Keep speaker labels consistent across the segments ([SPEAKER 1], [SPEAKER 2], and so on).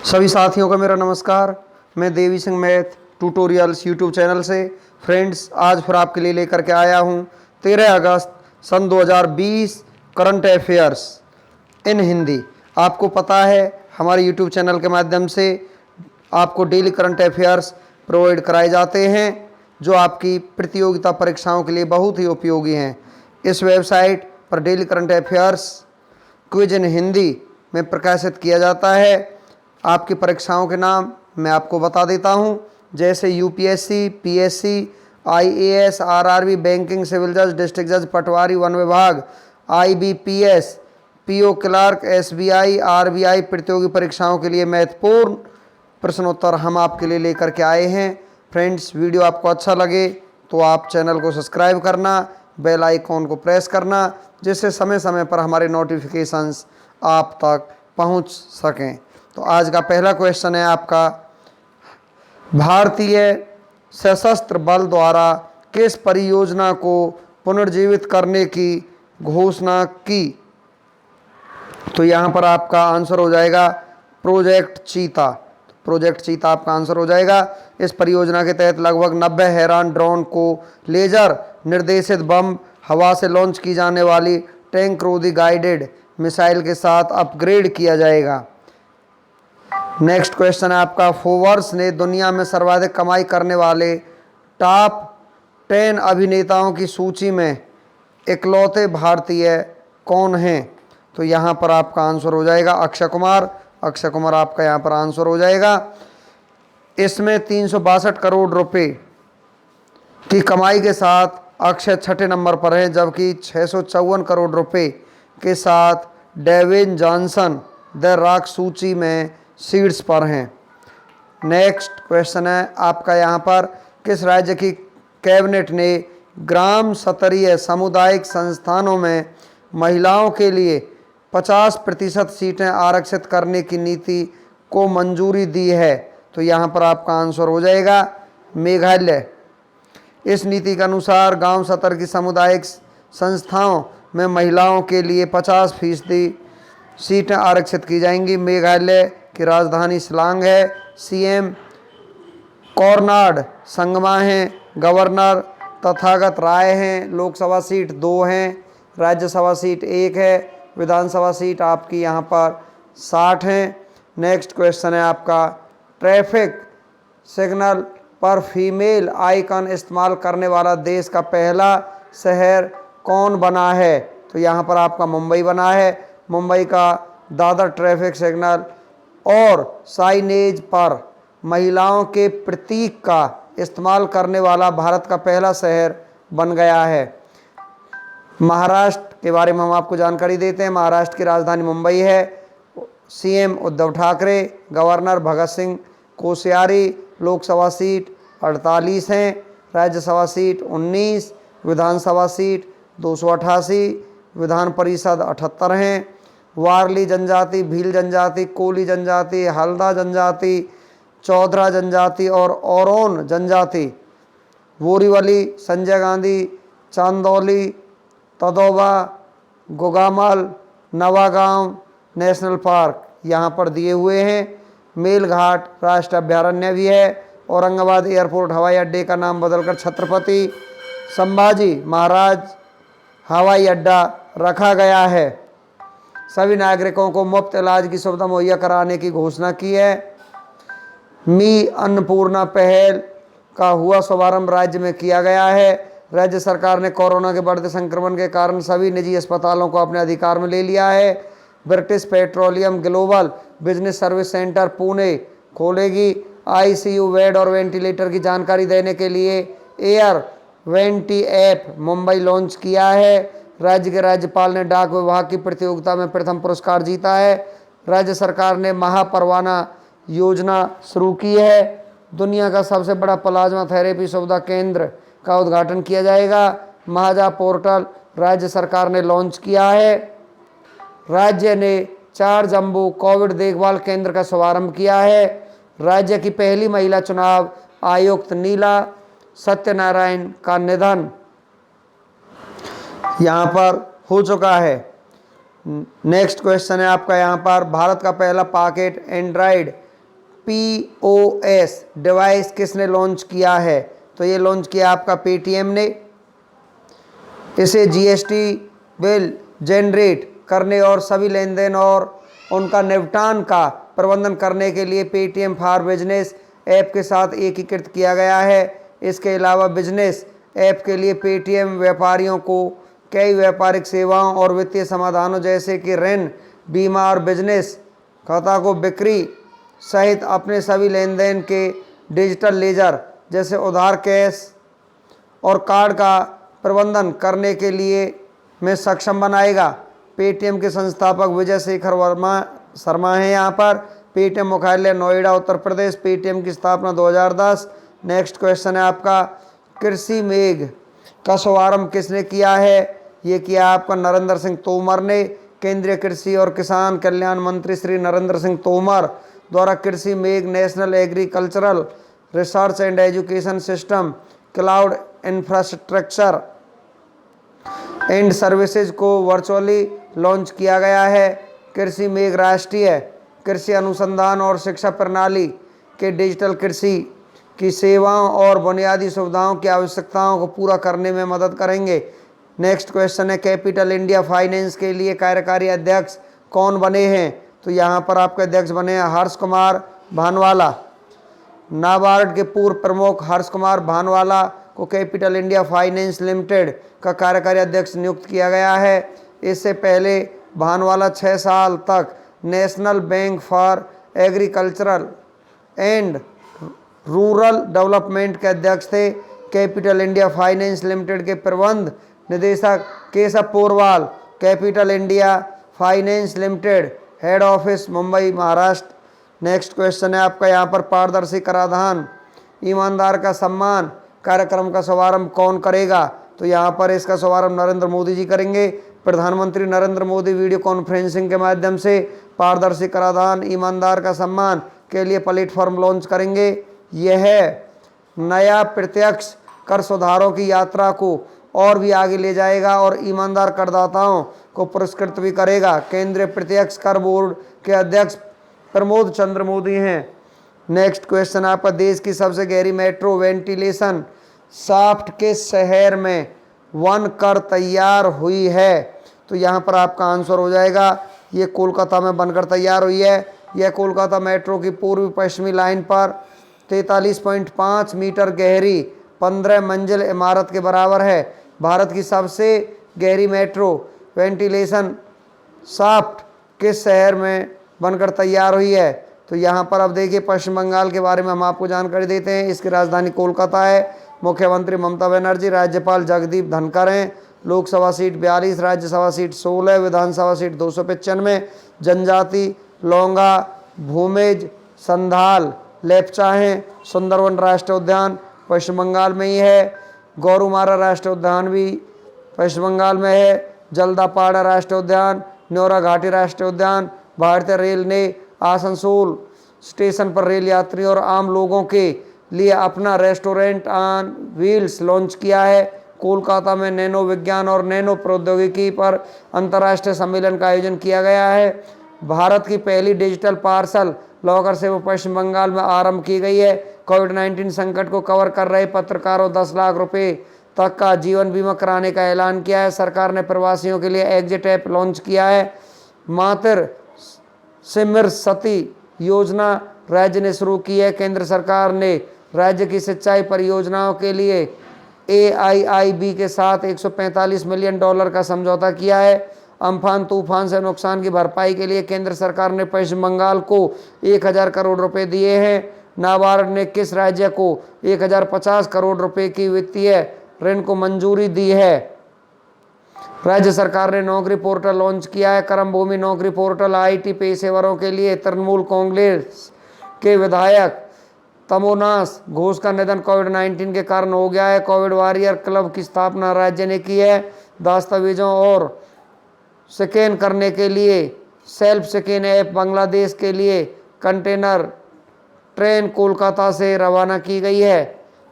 [SPEAKER 1] सभी साथियों का मेरा नमस्कार। मैं Devi Singh math tutorials YouTube channel से फ्रेंड्स आज फिर आपके लिए लेकर के आया हूं 13 अगस्त सन 2020 करंट अफेयर्स इन हिंदी। आपको पता है हमारे यूट्यूब चैनल के माध्यम से आपको डेली करंट अफेयर्स प्रोवाइड कराए जाते हैं जो आपकी प्रतियोगिता परीक्षाओं के लिए बहुत ही उपयोगी हैं। इस वेबसाइट पर डेली करंट अफेयर्स क्विज इन हिंदी में प्रकाशित किया जाता है। आपकी परीक्षाओं के नाम मैं आपको बता देता हूं, जैसे UPSC, PSC, IAS, RRB, banking, civil जज, डिस्ट्रिक्ट जज, पटवारी, वन विभाग, IBPS, PO clerk, SBI, RBI प्रतियोगी परीक्षाओं के लिए महत्वपूर्ण प्रश्नोत्तर हम आपके लिए लेकर के आए हैं। फ्रेंड्स, वीडियो आपको अच्छा लगे तो आप चैनल को सब्सक्राइब करना, बेल आइकॉन को प्रेस करना, जिससे समय समय पर हमारे नोटिफिकेशंस आप तक पहुंच सकें। तो आज का पहला क्वेश्चन है आपका, भारतीय सशस्त्र बल द्वारा किस परियोजना को पुनर्जीवित करने की घोषणा की? तो यहाँ पर आपका आंसर हो जाएगा प्रोजेक्ट चीता। प्रोजेक्ट चीता आपका आंसर हो जाएगा। इस परियोजना के तहत लगभग 90 हैरान ड्रोन को लेजर निर्देशित बम, हवा से लॉन्च की जाने वाली टैंक रोधी गाइडेड मिसाइल के साथ अपग्रेड किया जाएगा। नेक्स्ट क्वेश्चन है आपका, फोर्ब्स ने दुनिया में सर्वाधिक कमाई करने वाले टॉप 10 अभिनेताओं की सूची में इकलौते भारतीय कौन हैं? तो यहाँ पर आपका आंसर हो जाएगा अक्षय कुमार। अक्षय कुमार आपका यहाँ पर आंसर हो जाएगा। इसमें 362 करोड़ रुपए की कमाई के साथ अक्षय छठे नंबर पर है, जबकि 654 करोड़ रुपए के साथ डेविन जॉनसन द रॉक सूची में शीर्ष पर हैं। नेक्स्ट क्वेश्चन है आपका यहाँ पर, किस राज्य की कैबिनेट ने ग्राम स्तरीय सामुदायिक संस्थानों में महिलाओं के लिए 50% सीटें आरक्षित करने की नीति को मंजूरी दी है? तो यहाँ पर आपका आंसर हो जाएगा मेघालय। इस नीति के अनुसार गांव स्तर की सामुदायिक संस्थाओं में महिलाओं के लिए 50% सीटें आरक्षित की जाएंगी। मेघालय की राजधानी शिलांग है। सीएम कोरनाड संगमा हैं। गवर्नर तथागत राय हैं। लोकसभा सीट 2 हैं, राज्यसभा सीट 1 है, विधानसभा सीट आपकी यहाँ पर 60 हैं। नेक्स्ट क्वेश्चन है आपका, ट्रैफिक सिग्नल पर फीमेल आइकन इस्तेमाल करने वाला देश का पहला शहर कौन बना है? तो यहाँ पर आपका मुंबई बना है। मुंबई का दादर ट्रैफिक सिग्नल और साइनेज पर महिलाओं के प्रतीक का इस्तेमाल करने वाला भारत का पहला शहर बन गया है। महाराष्ट्र के बारे में हम आपको जानकारी देते हैं। महाराष्ट्र की राजधानी मुंबई है। CM Uddhav Thackeray, governor Bhagat Singh Koshyari. Lok Sabha seat 48 हैं, राज्यसभा सीट 19, विधानसभा सीट 288, विधान परिषद 78 हैं। वारली जनजाति, भील जनजाति, कोली जनजाति, हल्दा जनजाति, चौधरा जनजाति और ओरोन जनजाति, बोरीवली, संजय गांधी, चांदौली, तदोबा, गोगामल, नवागांव नेशनल पार्क यहाँ पर दिए हुए हैं। मेलघाट राष्ट्रीय अभयारण्य भी है। औरंगाबाद एयरपोर्ट हवाई अड्डे का नाम बदलकर छत्रपति संभाजी महाराज हवाई अड्डा रखा गया है। सभी नागरिकों को मुफ्त इलाज की सुविधा मुहैया कराने की घोषणा की है। मी अन्नपूर्णा पहल का हुआ शुभारंभ राज्य में किया गया है। राज्य सरकार ने कोरोना के बढ़ते संक्रमण के कारण सभी निजी अस्पतालों को अपने अधिकार में ले लिया है। British Petroleum global business service centre Pune खोलेगी। आईसीयू बेड और वेंटिलेटर की जानकारी देने के लिए air vanity app Mumbai launch किया है। राज्य के राज्यपाल ने डाक विभाग की प्रतियोगिता में प्रथम पुरस्कार जीता है। राज्य सरकार ने महापरवाना योजना शुरू की है। दुनिया का सबसे बड़ा प्लाज्मा थेरेपी सुविधा केंद्र का उद्घाटन किया जाएगा। महाजा पोर्टल राज्य सरकार ने लॉन्च किया है। राज्य ने 4 जम्बू कोविड देखभाल केंद्र का शुभारंभ किया है। राज्य की पहली महिला चुनाव आयुक्त नीला सत्यनारायण का निधन यहाँ पर हो चुका है। नेक्स्ट क्वेश्चन है आपका यहाँ पर, भारत का पहला पॉकेट एंड्रॉयड POS डिवाइस किसने लॉन्च किया है? तो ये लॉन्च किया आपका पेटीएम ने। इसे GST बिल जनरेट करने और सभी लेन देन और उनका निपटान का प्रबंधन करने के लिए पेटीएम फॉर बिजनेस ऐप के साथ एकीकृत किया गया है। इसके अलावा बिजनेस ऐप के लिए पेटीएम व्यापारियों को कई व्यापारिक सेवाओं और वित्तीय समाधानों जैसे कि ऋण, बीमा और बिजनेस खाता को बिक्री सहित अपने सभी लेन देन के डिजिटल लेजर जैसे उधार, कैश और कार्ड का प्रबंधन करने के लिए में सक्षम बनाएगा। पेटीएम के संस्थापक विजय शेखर शर्मा हैं। यहाँ पर पेटीएम मुख्यालय नोएडा, उत्तर प्रदेश। पेटीएम की स्थापना 2010। नेक्स्ट क्वेश्चन है आपका, कृषि मेघ का शुभारंभ किसने किया है? ये किया आपका नरेंद्र सिंह तोमर ने। केंद्रीय कृषि और किसान कल्याण मंत्री श्री नरेंद्र सिंह तोमर द्वारा कृषि मेघ national agricultural research and education system cloud infrastructure and services को वर्चुअली लॉन्च किया गया है। कृषि मेघ राष्ट्रीय कृषि अनुसंधान और शिक्षा प्रणाली के डिजिटल कृषि की सेवाओं और बुनियादी सुविधाओं की आवश्यकताओं को पूरा करने में मदद करेंगे। नेक्स्ट क्वेश्चन है, कैपिटल इंडिया फाइनेंस के लिए कार्यकारी अध्यक्ष कौन बने हैं? तो यहाँ पर आपके अध्यक्ष बने हैं हर्ष कुमार भानवाला। नाबार्ड के पूर्व प्रमुख हर्ष कुमार भानवाला को कैपिटल इंडिया फाइनेंस लिमिटेड का कार्यकारी अध्यक्ष नियुक्त किया गया है। इससे पहले भानवाला 6 साल तक national bank for agricultural and rural development के अध्यक्ष थे। कैपिटल इंडिया फाइनेंस लिमिटेड के प्रबंध निदेशक Keshav Porwal, capital India finance limited, head office Mumbai, Maharashtra. Next question है आपका यहाँ पर, पारदर्शी कराधान ईमानदार का सम्मान कार्यक्रम का शुभारंभ कौन करेगा? तो यहाँ पर इसका शुभारंभ नरेंद्र मोदी जी करेंगे। प्रधानमंत्री नरेंद्र मोदी वीडियो कॉन्फ्रेंसिंग के माध्यम से पारदर्शी कराधान ईमानदार का सम्मान के लिए प्लेटफॉर्म लॉन्च करेंगे। यह नया प्रत्यक्ष कर सुधारों की यात्रा को और भी आगे ले जाएगा और ईमानदार करदाताओं को पुरस्कृत भी करेगा। केंद्रीय प्रत्यक्ष कर बोर्ड के अध्यक्ष प्रमोद चंद्र मोदी हैं। नेक्स्ट क्वेश्चन आपका, देश की सबसे गहरी मेट्रो वेंटिलेशन शाफ्ट किस शहर में बनकर तैयार हुई है? तो यहाँ पर आपका आंसर हो जाएगा, ये कोलकाता में बनकर तैयार हुई है। यह कोलकाता मेट्रो की पूर्वी पश्चिमी लाइन पर 43.5 मीटर गहरी 15 मंजिल इमारत के बराबर है। भारत की सबसे गहरी मेट्रो वेंटिलेशन शाफ्ट किस शहर में बनकर तैयार हुई है? तो यहाँ पर अब देखिए पश्चिम बंगाल के बारे में हम आपको जानकारी देते हैं। इसकी राजधानी कोलकाता है। मुख्यमंत्री ममता बनर्जी, राज्यपाल जगदीप धनखड़ हैं। लोकसभा सीट 42, राज्यसभा सीट 16, विधानसभा सीट 295। जनजाति लोंगा, भूमेज, संधाल, लेप्चा हैं। सुंदरवन राष्ट्रीय उद्यान पश्चिम बंगाल में ही है। गौरुमारा राष्ट्रीय उद्यान भी पश्चिम बंगाल में है। जलदापाड़ा राष्ट्रीय उद्यान, न्योरा घाटी राष्ट्रीय उद्यान। भारतीय रेल ने आसनसोल स्टेशन पर रेल यात्रियों और आम लोगों के लिए अपना रेस्टोरेंट ऑन व्हील्स लॉन्च किया है। कोलकाता में नैनो विज्ञान और नैनो प्रौद्योगिकी पर अंतर्राष्ट्रीय सम्मेलन का आयोजन किया गया है। भारत की पहली डिजिटल पार्सल लॉकर सेवा पश्चिम बंगाल में आरंभ की गई है। कोविड-19 संकट को कवर कर रहे पत्रकारों 10 लाख रुपए तक का जीवन बीमा कराने का ऐलान किया है। सरकार ने प्रवासियों के लिए एग्जिट ऐप लॉन्च किया है। मातृ सिमरसती योजना राज्य ने शुरू की है। केंद्र सरकार ने राज्य की सिंचाई परियोजनाओं के लिए AIIB के साथ $145 मिलियन का समझौता किया है। अम्फान तूफान से नुकसान की भरपाई के लिए केंद्र सरकार ने पश्चिम बंगाल को 1000 करोड़ रुपए दिए हैं। नाबार्ड ने किस राज्य को 1050 करोड़ रुपए की वित्तीय ऋण को मंजूरी दी है? राज्य सरकार ने नौकरी पोर्टल लॉन्च किया है। कर्मभूमि नौकरी पोर्टल IT पेशेवरों के लिए। तृणमूल कांग्रेस के विधायक तमोनास घोष का निधन कोविड-19 के कारण हो गया है। कोविड वॉरियर क्लब की स्थापना राज्य ने की है। दस्तावेजों और स्कैन करने के लिए सेल्फ स्कैन ऐप बांग्लादेश के लिए कंटेनर ट्रेन कोलकाता से रवाना की गई है।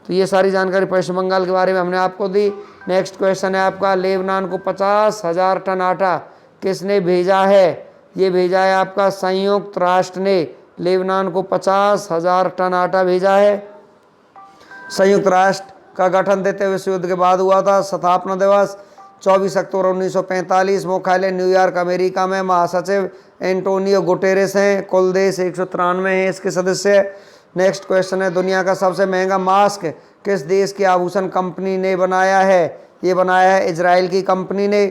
[SPEAKER 1] तो ये सारी जानकारी पश्चिम बंगाल के बारे में हमने आपको दी। नेक्स्ट क्वेश्चन है आपका, लेबनान को 50,000 टन आटा किसने भेजा है? ये भेजा है आपका संयुक्त राष्ट्र ने। लेबनान को 50,000 टन आटा भेजा है। संयुक्त राष्ट्र का गठन द्वितीय विश्व युद्ध के बाद हुआ था। स्थापना दिवस 24 अक्टूबर 1945। मुख्यालय न्यूयॉर्क अमेरिका में। महासचिव एंटोनियो गुटेरेस हैं। कुल देश 193 हैं इसके सदस्य। नेक्स्ट क्वेश्चन है, दुनिया का सबसे महंगा मास्क किस देश की आभूषण कंपनी ने बनाया है? ये बनाया है इजराइल की कंपनी ने।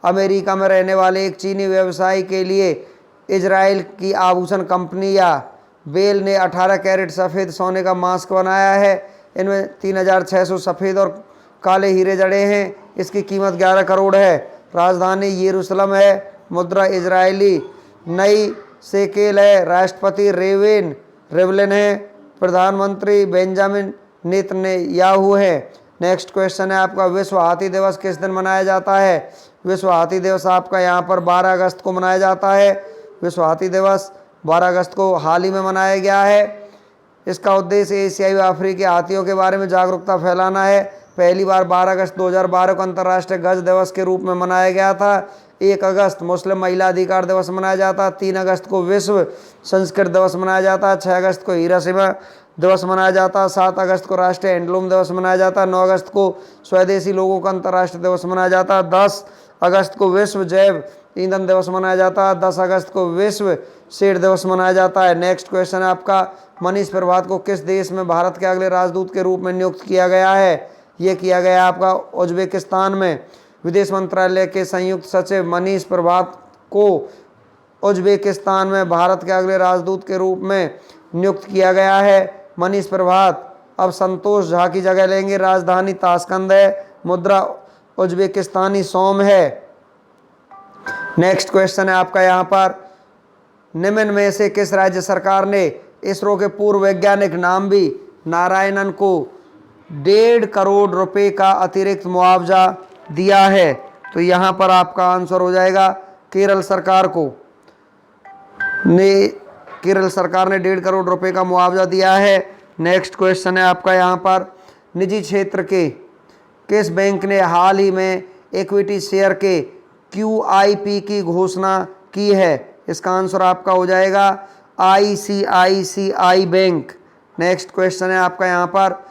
[SPEAKER 1] अमेरिका में रहने वाले एक चीनी व्यवसायी के लिए इजराइल की आभूषण कंपनी या बेल ने 18 कैरेट सफ़ेद सोने का मास्क बनाया है। इनमें 3,600 सफ़ेद और काले हीरे जड़े हैं। इसकी कीमत 11 करोड़ है। राजधानी यरूशलेम है। मुद्रा इजरायली नई शेकेल है। राष्ट्रपति रिवलिन है। प्रधानमंत्री बेंजामिन नेतन्याहू है। नेक्स्ट क्वेश्चन है आपका, विश्व हाथी दिवस किस दिन मनाया जाता है? विश्व हाथी दिवस आपका यहाँ पर 12 अगस्त को मनाया जाता है। विश्व हाथी दिवस 12 अगस्त को हाल ही में मनाया गया है। इसका उद्देश्य एशियाई व अफ्रीकी हाथियों के बारे में जागरूकता फैलाना है। पहली बार 12 अगस्त 2012 को अंतर्राष्ट्रीय गज दिवस के रूप में मनाया गया था। 1 अगस्त मुस्लिम महिला अधिकार दिवस मनाया जाता है। 3 अगस्त को विश्व संस्कृत दिवस मनाया जाता है। 6 अगस्त को हिरोशिमा दिवस मनाया जाता है। 7 अगस्त को राष्ट्रीय हैंडलूम दिवस मनाया जाता है। 9 अगस्त को स्वदेशी लोगों का अंतर्राष्ट्रीय दिवस मनाया जाता है। 10 अगस्त को विश्व जैव ईंधन दिवस मनाया जाता है। 10 अगस्त को विश्व शेर दिवस मनाया जाता है। नेक्स्ट क्वेश्चन है आपका, मनीष प्रभात को किस देश में भारत के अगले राजदूत के रूप में नियुक्त किया गया है? ये किया गया आपका उज्बेकिस्तान में। विदेश मंत्रालय के संयुक्त सचिव मनीष प्रभात को उज्बेकिस्तान में भारत के अगले राजदूत के रूप में नियुक्त किया गया है। मनीष प्रभात अब संतोष झा की जगह लेंगे। राजधानी ताशकंद है। मुद्रा उज्बेकिस्तानी सोम है। नेक्स्ट क्वेश्चन है आपका यहाँ पर, निम्न में से किस राज्य सरकार ने इसरो के पूर्व वैज्ञानिक नाम्बी नारायणन को 1.5 करोड़ रुपए का अतिरिक्त मुआवजा दिया है? तो यहाँ पर आपका आंसर हो जाएगा केरल सरकार ने 1.5 करोड़ रुपए का मुआवजा दिया है। नेक्स्ट क्वेश्चन है आपका यहाँ पर, निजी क्षेत्र के किस बैंक ने हाल ही में इक्विटी शेयर के QIP की घोषणा की है? इसका आंसर आपका हो जाएगा ICICI बैंक। नेक्स्ट क्वेश्चन है आपका यहाँ पर,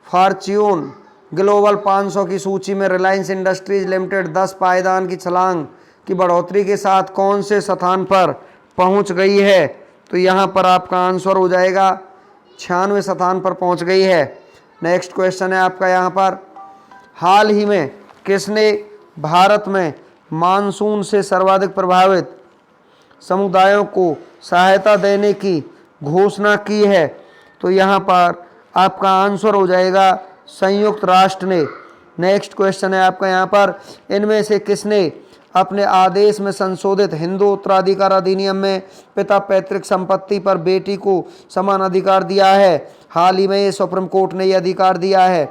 [SPEAKER 1] फॉर्च्यून ग्लोबल 500 की सूची में रिलायंस इंडस्ट्रीज लिमिटेड 10 पायदान की छलांग की बढ़ोतरी के साथ कौन से स्थान पर पहुंच गई है? तो यहाँ पर आपका आंसर हो जाएगा 96वें स्थान पर पहुंच गई है। नेक्स्ट क्वेश्चन है आपका यहाँ पर, हाल ही में किसने भारत में मानसून से सर्वाधिक प्रभावित समुदायों को सहायता देने की घोषणा की है? तो यहाँ पर आपका आंसर हो जाएगा संयुक्त राष्ट्र ने। नेक्स्ट क्वेश्चन है आपका यहाँ पर, इनमें से किसने अपने आदेश में संशोधित हिंदू उत्तराधिकार अधिनियम में पिता पैतृक संपत्ति पर बेटी को समान अधिकार दिया है? हाल ही में ये सुप्रीम कोर्ट ने यह अधिकार दिया है।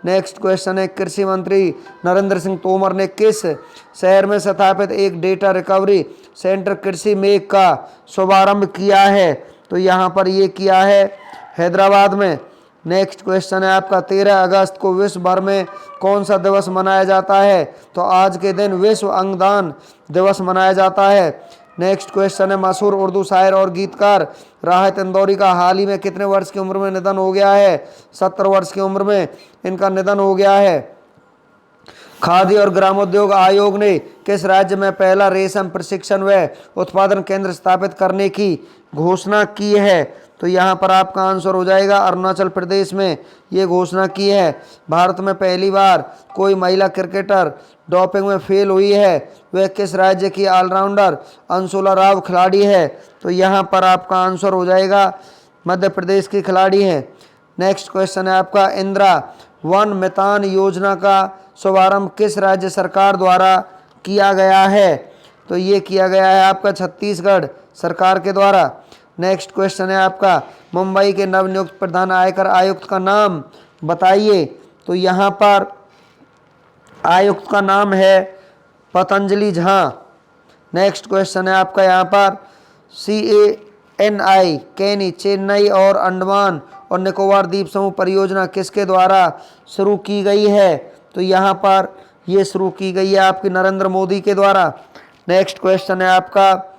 [SPEAKER 1] नेक्स्ट क्वेश्चन है, कृषि मंत्री नरेंद्र सिंह तोमर ने किस शहर में स्थापित एक डेटा रिकवरी सेंटर कृषि मेघ का शुभारंभ किया है? तो यहाँ पर ये किया है हैदराबाद में। नेक्स्ट क्वेश्चन है आपका, 13 अगस्त को विश्व भर में कौन सा दिवस मनाया जाता है? तो आज के दिन विश्व अंगदान दिवस मनाया जाता है। नेक्स्ट क्वेश्चन है, मशहूर उर्दू शायर और गीतकार राहत इंदौरी का हाल ही में कितने वर्ष की उम्र में निधन हो गया है? 70 वर्ष की उम्र में इनका निधन हो गया है। खादी और ग्रामोद्योग आयोग ने किस राज्य में पहला रेशम प्रशिक्षण व उत्पादन केंद्र स्थापित करने की घोषणा की है? तो यहाँ पर आपका आंसर हो जाएगा अरुणाचल प्रदेश में ये घोषणा की है। भारत में पहली बार कोई महिला क्रिकेटर डोपिंग में फेल हुई है, वह किस राज्य की ऑलराउंडर अंशुला राव खिलाड़ी है? तो यहाँ पर आपका आंसर हो जाएगा मध्य प्रदेश की खिलाड़ी है। नेक्स्ट क्वेश्चन है आपका, इंदिरा वन मितान योजना का शुभारंभ किस राज्य सरकार द्वारा किया गया है? तो ये किया गया है आपका छत्तीसगढ़ सरकार के द्वारा। नेक्स्ट क्वेश्चन है आपका, मुंबई के नवनियुक्त प्रधान आयकर आयुक्त का नाम बताइए? तो यहाँ पर आयुक्त का नाम है पतंजलि झा। नेक्स्ट क्वेश्चन है आपका यहाँ पर, CANI कैनी चेन्नई और अंडमान और निकोबार द्वीप समूह परियोजना किसके द्वारा शुरू की गई है? तो यहाँ पर ये शुरू की गई है आपकी नरेंद्र मोदी के द्वारा। नेक्स्ट क्वेश्चन है आपका,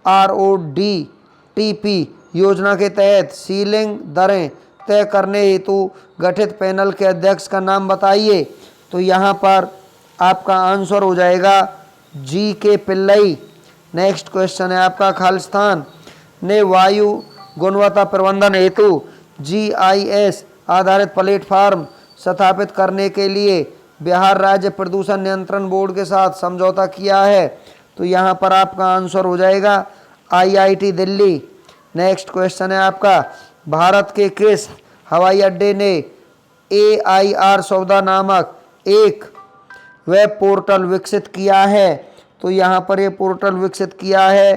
[SPEAKER 1] RODTP योजना के तहत सीलिंग दरें तय करने हेतु गठित पैनल के अध्यक्ष का नाम बताइए। तो यहाँ पर आपका आंसर हो जाएगा जी के पिल्लई। नेक्स्ट क्वेश्चन है आपका, खालिस्तान ने वायु गुणवत्ता प्रबंधन हेतु GIS आधारित प्लेटफार्म स्थापित करने के लिए बिहार राज्य प्रदूषण नियंत्रण बोर्ड के साथ समझौता किया है। तो यहाँ पर आपका आंसर हो जाएगा IIT दिल्ली। नेक्स्ट क्वेश्चन है आपका, भारत के किस हवाई अड्डे ने AIR सौदा नामक एक वेब पोर्टल विकसित किया है? तो यहाँ पर ये पोर्टल विकसित किया है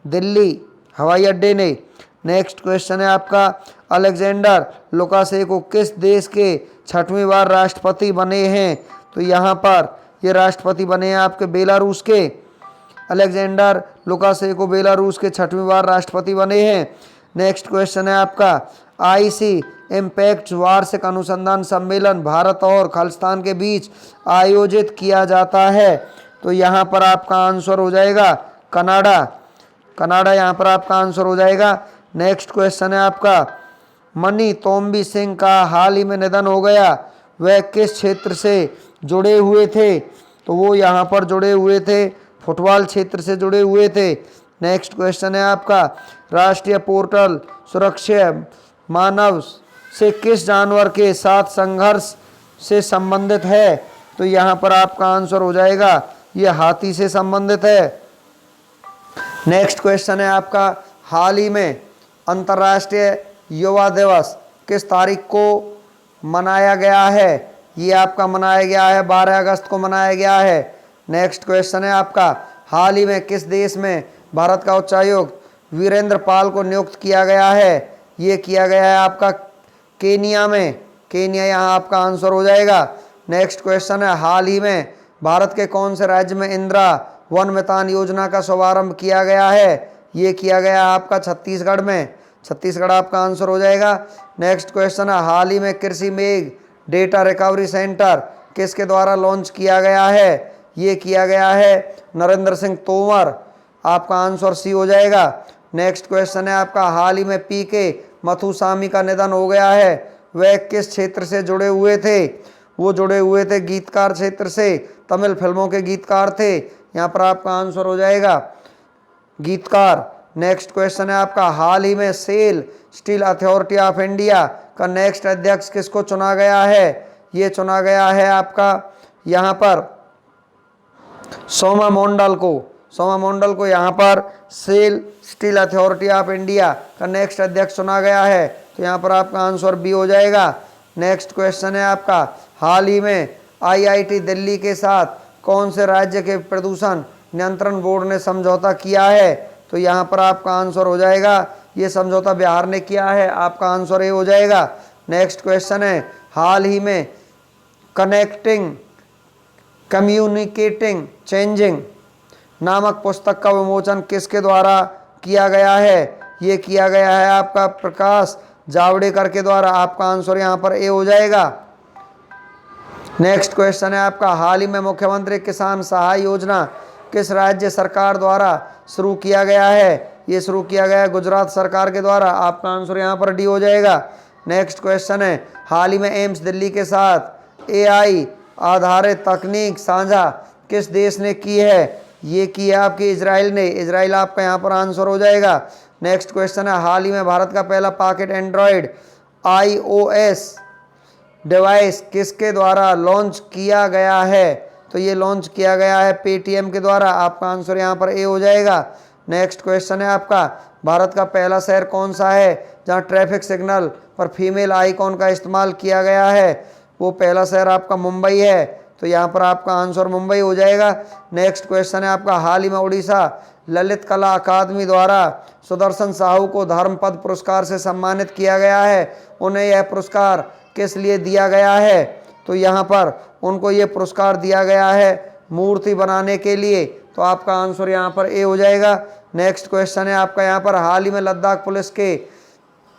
[SPEAKER 1] दिल्ली हवाई अड्डे ने। नेक्स्ट क्वेश्चन है आपका, अलेक्जेंडर लुकाशेंको किस देश के 6वीं बार राष्ट्रपति बने हैं? तो यहाँ पर ये राष्ट्रपति बने हैं आपके बेलारूस के। अलेक्जेंडर लुकाशेंको बेलारूस के 6वीं बार राष्ट्रपति बने हैं। नेक्स्ट क्वेश्चन है आपका, IC इम्पैक्ट वार्षिक अनुसंधान सम्मेलन भारत और खालिस्तान के बीच आयोजित किया जाता है। तो यहाँ पर आपका आंसर हो जाएगा कनाडा। कनाडा यहाँ पर आपका आंसर हो जाएगा। नेक्स्ट क्वेश्चन है आपका, मनी तोम्बी सिंह का हाल ही में निधन हो गया, वह किस क्षेत्र से जुड़े हुए थे? तो वो यहाँ पर जुड़े हुए थे फुटबॉल क्षेत्र से जुड़े हुए थे। नेक्स्ट क्वेश्चन है आपका, राष्ट्रीय पोर्टल सुरक्षा मानव से किस जानवर के साथ संघर्ष से संबंधित है? तो यहाँ पर आपका आंसर हो जाएगा ये हाथी से संबंधित है। नेक्स्ट क्वेश्चन है आपका, हाल ही में अंतर्राष्ट्रीय युवा दिवस किस तारीख को मनाया गया है? ये आपका मनाया गया है 12 अगस्त को मनाया गया है। नेक्स्ट क्वेश्चन है आपका, हाल ही में किस देश में भारत का उच्चायुक्त वीरेंद्र पाल को नियुक्त किया गया है? ये किया गया है आपका केनिया में। केनिया यहाँ आपका आंसर हो जाएगा। नेक्स्ट क्वेश्चन है, हाल ही में भारत के कौन से राज्य में इंदिरा वन मितान योजना का शुभारंभ किया गया है? ये किया गया है आपका छत्तीसगढ़ में। छत्तीसगढ़ आपका आंसर हो जाएगा। नेक्स्ट क्वेश्चन है, हाल ही में कृषि मेघ डेटा रिकवरी सेंटर किसके द्वारा लॉन्च किया गया है? ये किया गया है नरेंद्र सिंह तोमर। आपका आंसर सी हो जाएगा। नेक्स्ट क्वेश्चन है आपका, हाल ही में PK मथुसामी का निधन हो गया है, वह किस क्षेत्र से जुड़े हुए थे? वो जुड़े हुए थे गीतकार क्षेत्र से, तमिल फिल्मों के गीतकार थे। यहाँ पर आपका आंसर हो जाएगा गीतकार। नेक्स्ट क्वेश्चन है आपका, हाल ही में SAIL steel authority of India का नेक्स्ट अध्यक्ष किसको चुना गया है? ये चुना गया है आपका यहाँ पर सोमा मंडल को। सोमा मंडल को यहाँ पर SAIL steel authority of India का नेक्स्ट अध्यक्ष चुना गया है। तो यहाँ पर आपका आंसर बी हो जाएगा। नेक्स्ट क्वेश्चन है आपका, हाल ही में IIT दिल्ली के साथ कौन से राज्य के प्रदूषण नियंत्रण बोर्ड ने समझौता किया है? तो यहाँ पर आपका आंसर हो जाएगा ये समझौता बिहार ने किया है। आपका आंसर ये हो जाएगा। नेक्स्ट क्वेश्चन है, हाल ही में कनेक्टिंग कम्युनिकेटिंग चेंजिंग नामक पुस्तक का विमोचन किसके द्वारा किया गया है? ये किया गया है आपका प्रकाश जावड़ेकर के द्वारा। आपका आंसर यहाँ पर ए हो जाएगा। नेक्स्ट क्वेश्चन है आपका, हाल ही में मुख्यमंत्री किसान सहाय योजना किस राज्य सरकार द्वारा शुरू किया गया है? ये शुरू किया गया है गुजरात सरकार के द्वारा। आपका आंसर यहाँ पर डी हो जाएगा। नेक्स्ट क्वेश्चन है, हाल ही में एम्स दिल्ली के साथ AI आधारित तकनीक साझा किस देश ने की है? ये की है आपकी इजराइल ने। इजराइल आपका यहाँ पर आंसर हो जाएगा। नेक्स्ट क्वेश्चन है, हाल ही में भारत का पहला पॉकेट एंड्रॉयड iOS डिवाइस किसके द्वारा लॉन्च किया गया है? तो ये लॉन्च किया गया है पेटीएम के द्वारा। आपका आंसर यहाँ पर ए हो जाएगा। नेक्स्ट क्वेश्चन है आपका, भारत का पहला शहर कौन सा है जहाँ ट्रैफिक सिग्नल पर फीमेल आइकॉन का इस्तेमाल किया गया है? वो पहला शहर आपका मुंबई है। तो यहाँ पर आपका आंसर मुंबई हो जाएगा। नेक्स्ट क्वेश्चन है आपका, हाल ही में उड़ीसा ललित कला अकादमी द्वारा सुदर्शन साहू को धर्मपद पुरस्कार से सम्मानित किया गया है। उन्हें यह पुरस्कार किस लिए दिया गया है? तो यहाँ पर उनको ये पुरस्कार दिया गया है मूर्ति बनाने के लिए। तो आपका आंसर यहाँ पर ए हो जाएगा। नेक्स्ट क्वेश्चन है आपका यहाँ पर, हाल ही में लद्दाख पुलिस के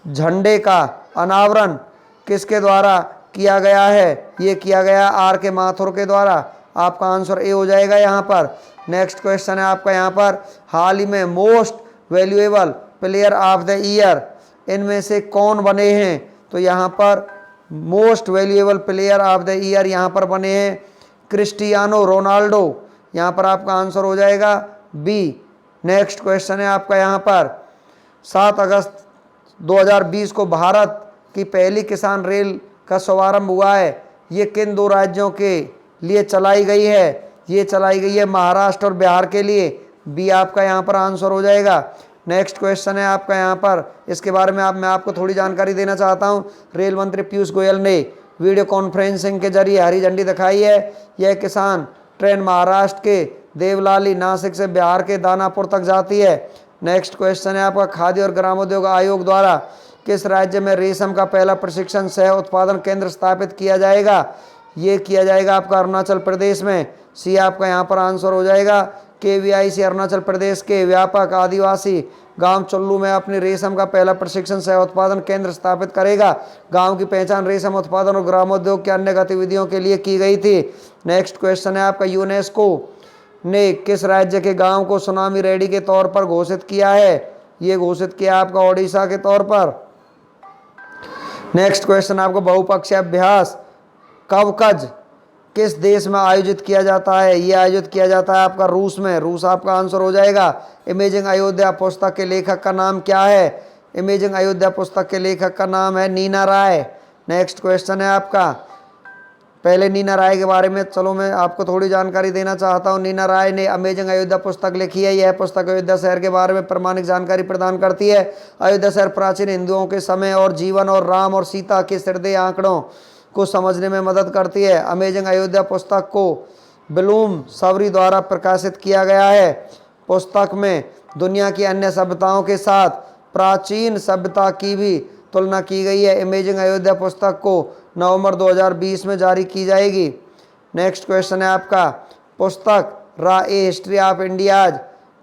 [SPEAKER 1] झंडे का अनावरण किसके द्वारा किया गया है? ये किया गया RK माथुर के द्वारा। आपका आंसर ए हो जाएगा यहाँ पर। नेक्स्ट क्वेश्चन है आपका यहाँ पर, हाल ही में most valuable player of the year इनमें से कौन बने हैं? तो यहाँ पर most valuable player of the year यहाँ पर बने हैं क्रिस्टियानो रोनाल्डो। यहाँ पर आपका आंसर हो जाएगा बी। नेक्स्ट क्वेश्चन है आपका यहाँ पर 7 अगस्त 2020 को भारत की पहली किसान रेल का शुभारंभ हुआ है। ये किन 2 राज्यों के लिए चलाई गई है? ये चलाई गई है महाराष्ट्र और बिहार के लिए। बी आपका यहाँ पर आंसर हो जाएगा। नेक्स्ट क्वेश्चन है आपका यहाँ पर, इसके बारे में मैं आपको थोड़ी जानकारी देना चाहता हूँ। रेल मंत्री पीयूष गोयल ने वीडियो कॉन्फ्रेंसिंग के जरिए हरी झंडी दिखाई है। यह किसान ट्रेन महाराष्ट्र के देवलाली नासिक से बिहार के दानापुर तक जाती है। नेक्स्ट क्वेश्चन है आपका खाद्य और ग्रामोद्योग आयोग द्वारा किस राज्य में रेशम का पहला प्रशिक्षण सह उत्पादन केंद्र स्थापित किया जाएगा? ये किया जाएगा आपका अरुणाचल प्रदेश में। सी आपका यहाँ पर आंसर हो जाएगा। KVIC अरुणाचल प्रदेश के व्यापक आदिवासी गांव चुल्लू में अपने रेशम का पहला प्रशिक्षण सह उत्पादन केंद्र स्थापित करेगा। गांव की पहचान रेशम उत्पादन और ग्रामोद्योग के अन्य गतिविधियों के लिए की गई थी। नेक्स्ट क्वेश्चन है आपका यूनेस्को ने किस राज्य के गांव को सुनामी रेडी के तौर पर घोषित किया है? ये घोषित किया आपका ओडिशा के तौर पर। नेक्स्ट क्वेश्चन आपको बहुपक्षीय अभ्यास कवकज किस देश में आयोजित किया जाता है? ये आयोजित किया जाता है आपका रूस में। रूस आपका आंसर हो जाएगा। इमेजिंग अयोध्या पुस्तक के लेखक का नाम क्या है? इमेजिंग अयोध्या पुस्तक के लेखक का नाम है नीना राय। नेक्स्ट क्वेश्चन है आपका, पहले नीना राय के बारे में चलो मैं आपको थोड़ी जानकारी देना चाहता हूँ। नीना राय ने अमेजिंग अयोध्या पुस्तक लिखी है। यह पुस्तक अयोध्या शहर के बारे में प्रामाणिक जानकारी प्रदान करती है। अयोध्या शहर प्राचीन हिंदुओं के समय और जीवन और राम और सीता के हृदय आंकड़ों को समझने में मदद करती है। अमेजिंग अयोध्या पुस्तक को ब्लूम सबरी द्वारा प्रकाशित किया गया है। पुस्तक में दुनिया की अन्य सभ्यताओं के साथ प्राचीन सभ्यता की भी तुलना की गई है। इमेजिंग अयोध्या पुस्तक को नवंबर 2020 में जारी की जाएगी। नेक्स्ट क्वेश्चन है आपका, पुस्तक रा a history of India's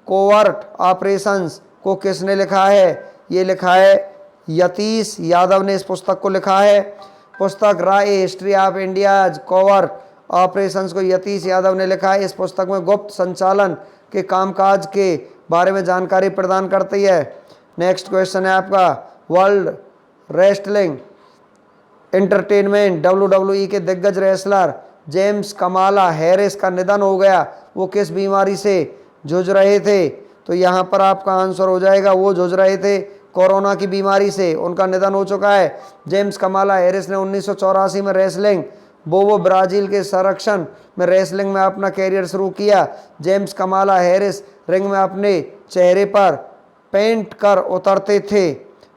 [SPEAKER 1] covert operations को किसने लिखा है? ये लिखा है यतीश यादव ने इस पुस्तक को लिखा है। पुस्तक रा a history of India's covert operations को यतीश यादव ने लिखा है। इस पुस्तक में गुप्त संचालन के कामकाज के बारे में जानकारी प्रदान करती है। नेक्स्ट क्वेश्चन है आपका, वर्ल्ड रेसलिंग एंटरटेनमेंट WWE के दिग्गज रेसलर जेम्स कमाला हैरिस का निधन हो गया। वो किस बीमारी से जूझ रहे थे? तो यहाँ पर आपका आंसर हो जाएगा, वो जूझ रहे थे कोरोना की बीमारी से। उनका निधन हो चुका है। जेम्स कमाला हैरिस ने 1984 में रेसलिंग बोबो ब्राजील के संरक्षण में रेसलिंग में अपना कैरियर शुरू किया। जेम्स कमाला हैरिस रिंग में अपने चेहरे पर पेंट कर उतरते थे।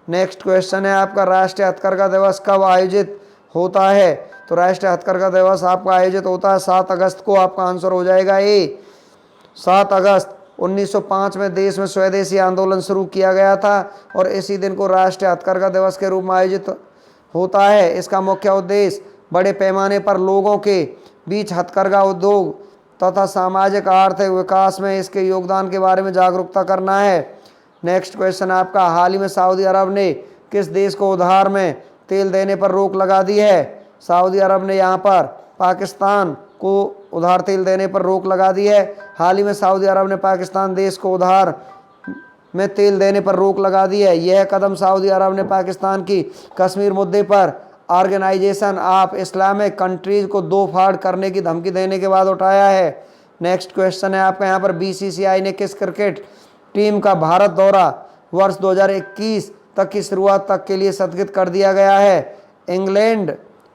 [SPEAKER 1] नेक्स्ट क्वेश्चन है आपका, राष्ट्रीय हथकरघा दिवस कब आयोजित होता है? तो राष्ट्रीय हथकरघा दिवस आपका आयोजित होता है 7 अगस्त को। आपका आंसर हो जाएगा ए। 7 अगस्त 1905 में देश में स्वदेशी आंदोलन शुरू किया गया था और इसी दिन को राष्ट्रीय हथकरघा दिवस के रूप में आयोजित होता है। इसका मुख्य उद्देश्य बड़े पैमाने पर लोगों के बीच हथकरघा उद्योग तथा सामाजिक आर्थिक विकास में इसके योगदान के बारे में जागरूकता करना है। नेक्स्ट क्वेश्चन आपका, हाल ही में सऊदी अरब ने किस देश को उधार में तेल देने पर रोक लगा दी है? सऊदी अरब ने यहाँ पर पाकिस्तान को उधार तेल देने पर रोक लगा दी है। हाल ही में सऊदी अरब ने पाकिस्तान देश को उधार में तेल देने पर रोक लगा दी है। यह कदम सऊदी अरब ने पाकिस्तान की कश्मीर मुद्दे पर ऑर्गेनाइजेशन ऑफ इस्लामिक कंट्रीज को दो फाड़ करने की धमकी देने के बाद उठाया है। नेक्स्ट क्वेश्चन है आपका यहाँ पर, BCCI ने किस क्रिकेट टीम का भारत दौरा वर्ष 2021 तक की शुरुआत तक के लिए स्थगित कर दिया गया है? इंग्लैंड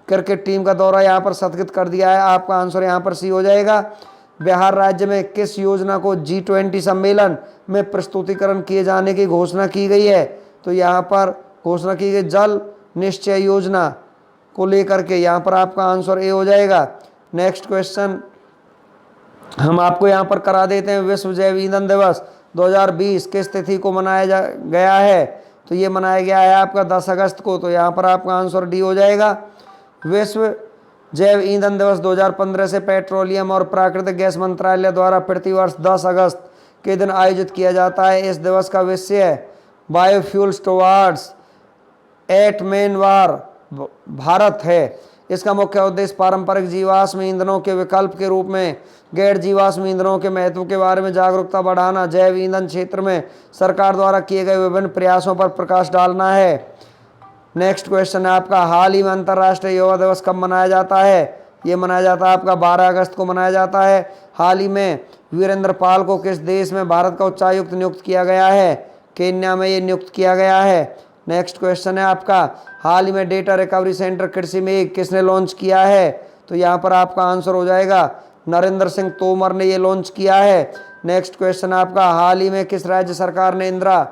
[SPEAKER 1] क्रिकेट टीम का दौरा यहाँ पर स्थगित कर दिया है। आपका आंसर यहाँ पर सी हो जाएगा। बिहार राज्य में किस योजना को G20 सम्मेलन में प्रस्तुतिकरण किए जाने की घोषणा की गई है? तो यहाँ पर घोषणा की गई जल निश्चय योजना को लेकर के। यहाँ पर आपका आंसर ए हो जाएगा। नेक्स्ट क्वेश्चन हम आपको यहाँ पर करा देते हैं, विश्व जैव ईंधन दिवस 2020 किस तिथि को मनाया गया है? तो ये मनाया गया है आपका 10 अगस्त को। तो यहाँ पर आपका आंसर डी हो जाएगा। विश्व जैव ईंधन दिवस 2015 से पेट्रोलियम और प्राकृतिक गैस मंत्रालय द्वारा प्रतिवर्ष 10 अगस्त के दिन आयोजित किया जाता है। इस दिवस का विषय है बायोफ्यूल्स टुवर्ड्स एट मेन वार भारत है। इसका मुख्य उद्देश्य पारंपरिक जीवाश्म ईंधनों के विकल्प के रूप में गैर जीवाश्म ईंधनों के महत्व के बारे में जागरूकता बढ़ाना, जैव ईंधन क्षेत्र में सरकार द्वारा किए गए विभिन्न प्रयासों पर प्रकाश डालना है। नेक्स्ट क्वेश्चन है आपका, हाल ही में अंतर्राष्ट्रीय युवा दिवस कब मनाया जाता है? ये मनाया जाता है आपका 12 अगस्त को मनाया जाता है। हाल ही में वीरेंद्र पाल को किस देश में भारत का उच्चायुक्त नियुक्त किया गया है? केन्या में ये नियुक्त किया गया है। नेक्स्ट क्वेश्चन है आपका, हाल ही में डेटा रिकवरी सेंटर कृषि में किसने लॉन्च किया है? तो यहाँ पर आपका आंसर हो जाएगा नरेंद्र सिंह तोमर ने ये लॉन्च किया है। नेक्स्ट क्वेश्चन आपका, हाल ही में किस राज्य सरकार ने इंदिरा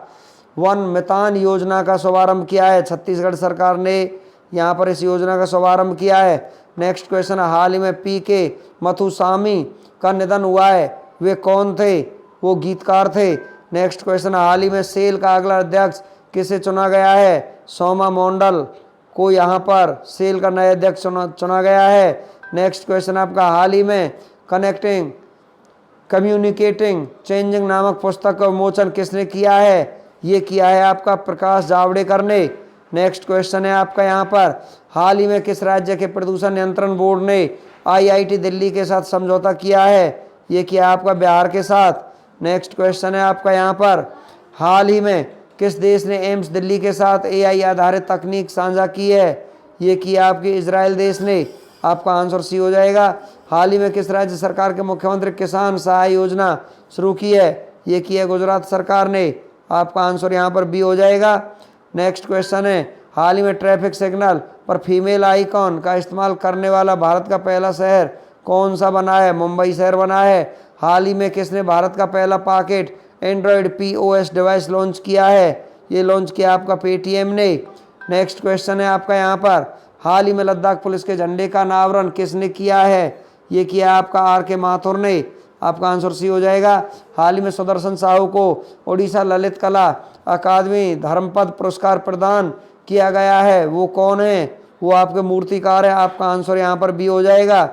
[SPEAKER 1] वन मितान योजना का शुभारंभ किया है? छत्तीसगढ़ सरकार ने यहाँ पर इस योजना का शुभारंभ किया है। नेक्स्ट क्वेश्चन, हाल ही में पीके मथुसामी का निधन हुआ है, वे कौन थे? वो गीतकार थे। नेक्स्ट क्वेश्चन, हाल ही में सेल का अगला अध्यक्ष किसे चुना गया है? सोमा मंडल को यहाँ पर सेल का नया अध्यक्ष चुना गया है। नेक्स्ट क्वेश्चन आपका, हाल ही में कनेक्टिंग कम्युनिकेटिंग चेंजिंग नामक पुस्तक का विमोचन किसने किया है? ये किया है आपका प्रकाश जावड़ेकर ने। नेक्स्ट क्वेश्चन है आपका यहाँ पर, हाल ही में किस राज्य के प्रदूषण नियंत्रण बोर्ड ने आईआईटी दिल्ली के साथ समझौता किया है? ये किया आपका बिहार के साथ। नेक्स्ट क्वेश्चन है आपका यहाँ पर, हाल ही में किस देश ने एम्स दिल्ली के साथ एआई आधारित तकनीक साझा की है? ये किया आपके इजराइल देश ने। आपका आंसर सी हो जाएगा। हाल ही में किस राज्य सरकार के मुख्यमंत्री किसान सहाय योजना शुरू की है? ये की है गुजरात सरकार ने। आपका आंसर यहाँ पर बी हो जाएगा। नेक्स्ट क्वेश्चन है, हाल ही में ट्रैफिक सिग्नल पर फीमेल आइकॉन का इस्तेमाल करने वाला भारत का पहला शहर कौन सा बना है? मुंबई शहर बना है। हाल ही में किसने भारत का पहला pocket Android POS device launch किया है? ये लॉन्च किया आपका पेटीएम ने। नेक्स्ट क्वेश्चन है आपका यहाँ पर, हाल ही में लद्दाख पुलिस के झंडे का अनावरण किसने किया है? ये किया आपका आर के माथुर ने। आपका आंसर सी हो जाएगा। हाल ही में सुदर्शन साहू को ओडिशा ललित कला अकादमी धर्मपद पुरस्कार प्रदान किया गया है, वो कौन है? वो आपके मूर्तिकार है। आपका आंसर यहाँ पर बी हो जाएगा।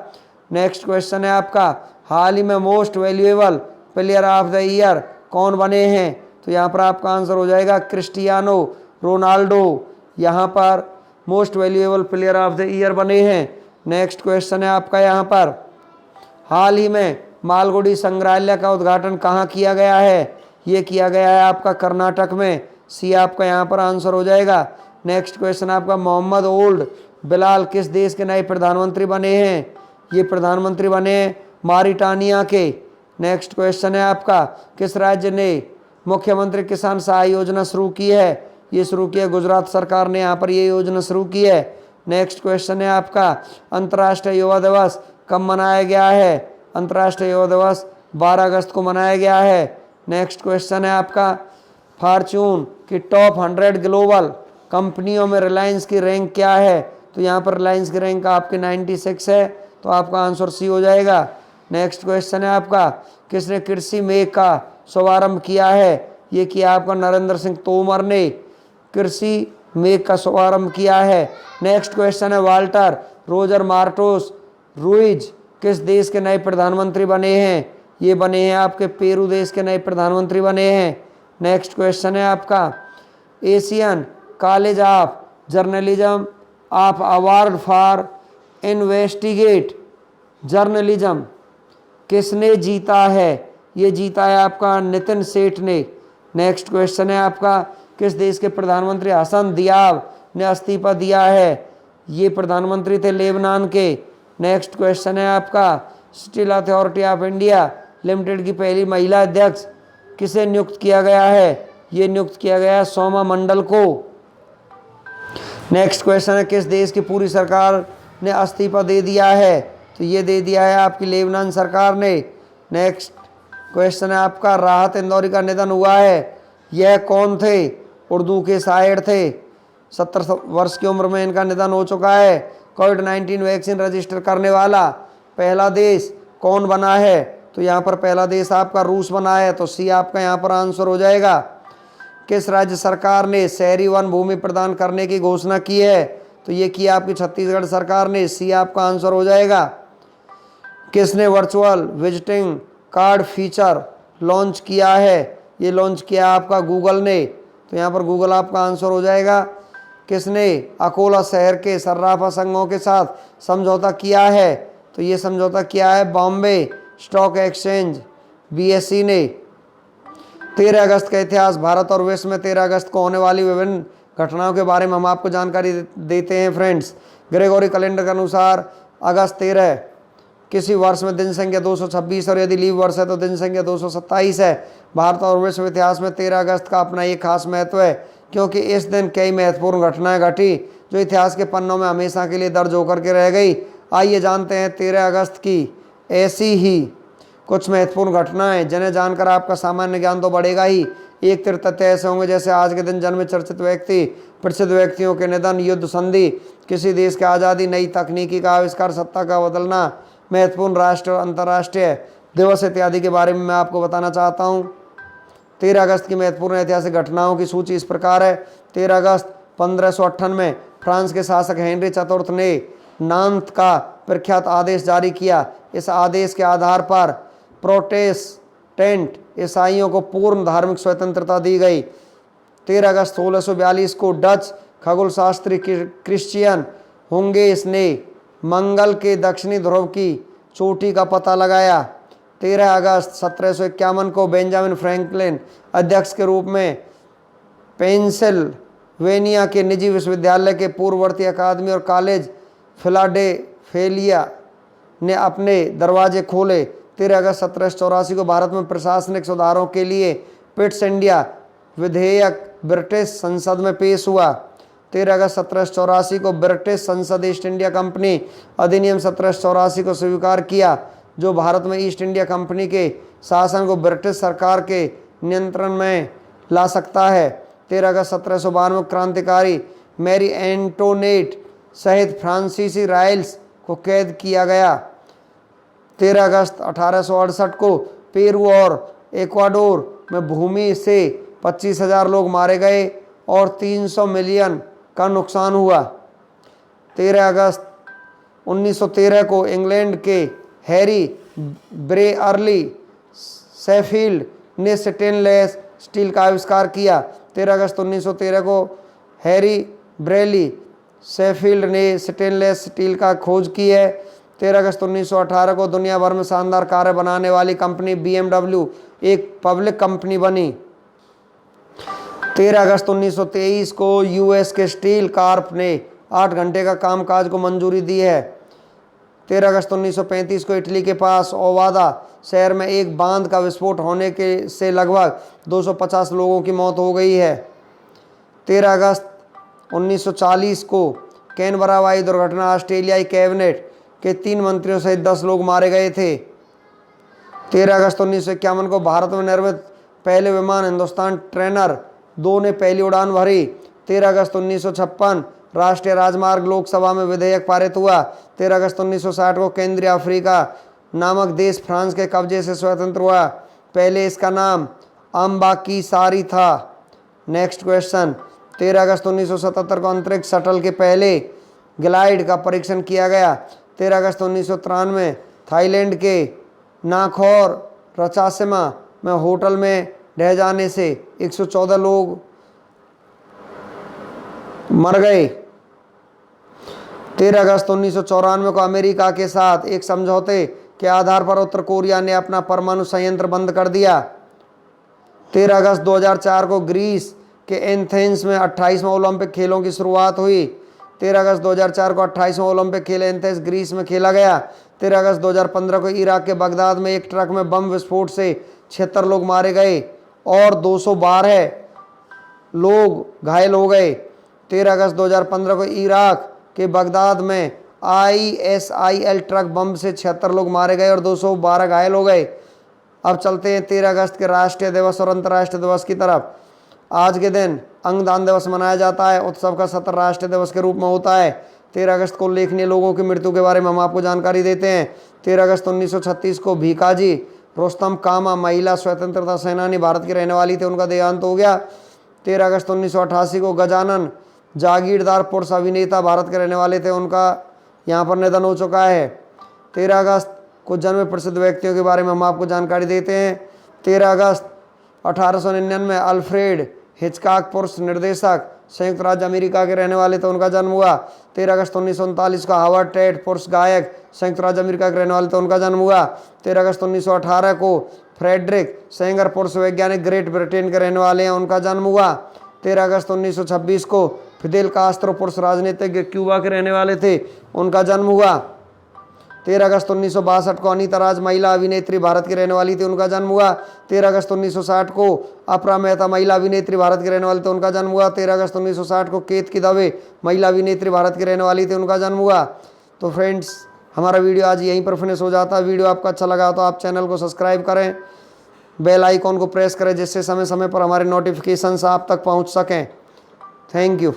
[SPEAKER 1] नेक्स्ट क्वेश्चन है आपका, हाल ही में most valuable player of the year कौन बने हैं? तो यहाँ पर आपका आंसर हो जाएगा क्रिस्टियानो रोनाल्डो यहाँ पर most valuable player of the year बने हैं। नेक्स्ट क्वेश्चन है आपका यहाँ पर, हाल ही में मालगुडी संग्रहालय का उद्घाटन कहाँ किया गया है? ये किया गया है आपका कर्नाटक में। सी आपका यहाँ पर आंसर हो जाएगा। नेक्स्ट क्वेश्चन आपका, मोहम्मद ओल्ड बिलाल किस देश के नए प्रधानमंत्री बने हैं? ये प्रधानमंत्री बने हैं मारिटानिया के। नेक्स्ट क्वेश्चन है आपका, किस राज्य ने मुख्यमंत्री किसान सहाय योजना शुरू की है? ये शुरू की है गुजरात सरकार ने यहाँ पर ये योजना शुरू की है। नेक्स्ट क्वेश्चन है आपका, अंतर्राष्ट्रीय युवा दिवस कब मनाया गया है? अंतर्राष्ट्रीय युवा दिवस 12 अगस्त को मनाया गया है। नेक्स्ट क्वेश्चन है आपका, फॉर्च्यून की टॉप 100 ग्लोबल कंपनियों में रिलायंस की रैंक क्या है? तो यहाँ पर रिलायंस की रैंक आपकी 96 है। तो आपका आंसर सी हो जाएगा। नेक्स्ट क्वेश्चन है आपका, किसने कृषि मेघ का शुभारंभ किया है? ये किया आपका नरेंद्र सिंह तोमर ने कृषि मेघ का शुभारंभ किया है। नेक्स्ट क्वेश्चन है, वाल्टर रोजर मार्टोस रुइज किस देश के नए प्रधानमंत्री बने हैं? ये बने हैं आपके पेरू देश के नए प्रधानमंत्री बने हैं। नेक्स्ट क्वेश्चन है आपका, Asian college of journalism of award for investigate journalism किसने जीता है? ये जीता है आपका नितिन सेठ ने। नेक्स्ट क्वेश्चन है आपका, किस देश के प्रधानमंत्री हसन दियाब ने इस्तीफा दिया है? ये प्रधानमंत्री थे लेबनान के। नेक्स्ट क्वेश्चन है आपका, steel authority of India limited की पहली महिला अध्यक्ष किसे नियुक्त किया गया है? ये नियुक्त किया गया है सोमा मंडल को। नेक्स्ट क्वेश्चन है, किस देश की पूरी सरकार ने इस्तीफा दे दिया है? तो ये दे दिया है आपकी लेबनान सरकार ने। नेक्स्ट क्वेश्चन है आपका, राहत इंदौरी का निधन हुआ है, यह कौन थे? उर्दू के शायर थे। 70 वर्ष की उम्र में इनका निधन हो चुका है। कोविड-19 वैक्सीन रजिस्टर करने वाला पहला देश कौन बना है? तो यहाँ पर पहला देश आपका रूस बना है। तो सी आपका यहाँ पर आंसर हो जाएगा। किस राज्य सरकार ने शहरी वन भूमि प्रदान करने की घोषणा की है? तो ये की आपकी छत्तीसगढ़ सरकार ने। सी आपका आंसर हो जाएगा। किसने virtual visiting card feature launch किया है? ये लॉन्च किया आपका गूगल ने। तो यहाँ पर गूगल आपका आंसर हो जाएगा। किसने अकोला शहर के सर्राफा संघों के साथ समझौता किया है? तो ये समझौता किया है बॉम्बे स्टॉक एक्सचेंज BSE ने। 13 अगस्त का इतिहास। भारत और विश्व में 13 अगस्त को होने वाली विभिन्न घटनाओं के बारे में हम आपको जानकारी देते हैं फ्रेंड्स। ग्रेगोरी कैलेंडर के अनुसार अगस्त 13 किसी वर्ष में दिन संख्या 226 और यदि लीव वर्ष है तो दिन संख्या 227 है। भारत और विश्व इतिहास में 13 अगस्त का अपना एक खास महत्व है, क्योंकि इस दिन कई महत्वपूर्ण घटनाएं घटी जो इतिहास के पन्नों में हमेशा के लिए दर्ज होकर के रह गई। आइए जानते हैं 13 अगस्त की ऐसी ही कुछ महत्वपूर्ण घटनाएं जिन्हें जानकर आपका सामान्य ज्ञान तो बढ़ेगा ही। एक तथ्य ऐसे होंगे जैसे आज के दिन जन्मे चर्चित व्यक्ति, प्रसिद्ध व्यक्तियों के निधन, युद्ध संधि, किसी देश की आज़ादी, नई तकनीकी का आविष्कार, सत्ता का बदलना, महत्वपूर्ण राष्ट्र और अंतर्राष्ट्रीय दिवस इत्यादि के बारे में मैं आपको बताना चाहता हूँ। 13 अगस्त की महत्वपूर्ण ऐतिहासिक घटनाओं की सूची इस प्रकार है। 13 अगस्त 1558 में फ्रांस के शासक हेनरी चतुर्थ ने नान्त का प्रख्यात आदेश जारी किया। इस आदेश के आधार पर प्रोटेस्टेंट ईसाइयों को पूर्ण धार्मिक स्वतंत्रता दी गई। 13 अगस्त 1642 को डच खगोलशास्त्री क्रिश्चियन हुंगेस ने मंगल के दक्षिणी ध्रुव की चोटी का पता लगाया। 13 अगस्त 1751 को बेंजामिन फ्रैंकलिन अध्यक्ष के रूप में पेंसिल्वेनिया के निजी विश्वविद्यालय के पूर्ववर्ती अकादमी और कॉलेज फिलाडेल्फिया ने अपने दरवाजे खोले। 13 अगस्त 1784 को भारत में प्रशासनिक सुधारों के लिए पिट्स इंडिया विधेयक ब्रिटिश संसद में पेश हुआ। 13 अगस्त 1784 को ब्रिटिश संसद ईस्ट इंडिया कंपनी अधिनियम 1784 को स्वीकार किया, जो भारत में ईस्ट इंडिया कंपनी के शासन को ब्रिटिश सरकार के नियंत्रण में ला सकता है। 13 अगस्त 1792 क्रांतिकारी मैरी एंटोनेट सहित फ्रांसीसी रॉयल्स को कैद किया गया। 13 अगस्त 1868 को पेरू और इक्वाडोर में भूमि से 25,000 लोग मारे गए और 300 मिलियन का नुकसान हुआ। 13 अगस्त 1913 को इंग्लैंड के हैरी ब्रेअर्ली शेफील्ड ने स्टेनलेस स्टील का आविष्कार किया। 13 अगस्त 1913 को हैरी ब्रेली शेफील्ड ने स्टेनलेस स्टील का खोज की है। 13 अगस्त 1918 को दुनिया भर में शानदार कारें बनाने वाली कंपनी BMW एक पब्लिक कंपनी बनी। 13 अगस्त 1923 को US के स्टील कॉर्प ने 8 घंटे का कामकाज को मंजूरी दी है। 13 अगस्त 1935 को इटली के पास ओवादा शहर में एक बांध का विस्फोट होने के से लगभग 250 लोगों की मौत हो गई है। 13 अगस्त 1940 को कैनबरा हवाई दुर्घटना, ऑस्ट्रेलियाई कैबिनेट के 3 मंत्रियों सहित 10 लोग मारे गए थे। 13 अगस्त 1951 को भारत में निर्मित पहले विमान हिंदुस्तान ट्रेनर 2 ने पहली उड़ान भरी। 13 अगस्त 1956 राष्ट्रीय राजमार्ग लोकसभा में विधेयक पारित हुआ। 13 अगस्त 1960 को केंद्रीय अफ्रीका नामक देश फ्रांस के कब्जे से स्वतंत्र हुआ। पहले इसका नाम अम्बाकीसारी था। Next question. 13 अगस्त 1977 को अंतरिक्ष शटल के पहले ग्लाइड का परीक्षण किया गया। 13 अगस्त 1993 थाईलैंड के नाखोर रचासिमा में होटल में ढह जाने से 114 लोग मर गए। 13 अगस्त 1994 को अमेरिका के साथ एक समझौते के आधार पर उत्तर कोरिया ने अपना परमाणु संयंत्र बंद कर दिया। 13 अगस्त 2004 को ग्रीस के एथेंस में 28वां ओलंपिक खेलों की शुरुआत हुई। 13 अगस्त 2004 को 28वां ओलंपिक खेल एथेंस ग्रीस में खेला गया। 13 अगस्त 2015 को इराक के बगदाद में एक ट्रक में बम विस्फोट से 76 लोग मारे गए और 212 लोग घायल हो गए। 13 अगस्त 2015 को इराक के बगदाद में ISIL ट्रक बम से 76 लोग मारे गए और 212 घायल हो गए। अब चलते हैं 13 अगस्त के राष्ट्रीय दिवस और अंतर्राष्ट्रीय दिवस की तरफ। आज के दिन अंगदान दिवस मनाया जाता है। उत्सव का सत्र राष्ट्रीय दिवस के रूप में होता है। 13 अगस्त को उल्लेखनीय लोगों की मृत्यु के बारे में हम आपको जानकारी देते हैं। 13 अगस्त 1936 को भीकाजी रोस्तम कामा महिला स्वतंत्रता सेनानी भारत की रहने वाली थे, उनका देहांत हो गया। 13 अगस्त 1988 को गजानन जागीरदार पुरुष अभिनेता भारत के रहने वाले थे, उनका यहाँ पर निधन हो चुका है। 13 अगस्त को जन्मे प्रसिद्ध व्यक्तियों के बारे में हम आपको जानकारी देते हैं। 13 अगस्त 1899 अल्फ्रेड हिचकॉक पुरुष निर्देशक संयुक्त राज्य अमेरिका के रहने वाले थे, उनका जन्म हुआ। 13 अगस्त 1939 को हावर्ड टेट पुरुष गायक संयुक्त राज्य अमेरिका के रहने वाले थे, उनका जन्म हुआ। 13 अगस्त 1918 को फ्रेडरिक सेंगर पुरुष वैज्ञानिक ग्रेट ब्रिटेन के रहने वाले हैं, उनका जन्म हुआ। 13 अगस्त 1926 को फिदेल कास्त्रो पुरुष राजनीतिज्ञ क्यूबा के रहने वाले थे, उनका जन्म हुआ। 13 अगस्त 1962 को अनीता राज महिला अभिनेत्री भारत की रहने वाली थी, उनका जन्म हुआ। 13 अगस्त 1960 को अपरा मेहता महिला अभिनेत्री भारत के रहने वाले थे, उनका जन्म हुआ। 13 अगस्त 1960 को केतकी दवे महिला अभिनेत्री भारत की रहने वाली थी, उनका जन्म हुआ। तो फ्रेंड्स, हमारा वीडियो आज यहीं पर फिनिश हो जाता है। वीडियो आपको अच्छा लगा तो आप चैनल को सब्सक्राइब करें, बेल आइकॉन को प्रेस करें, जिससे समय समय पर हमारे नोटिफिकेशंस आप तक पहुंच सकें। Thank you.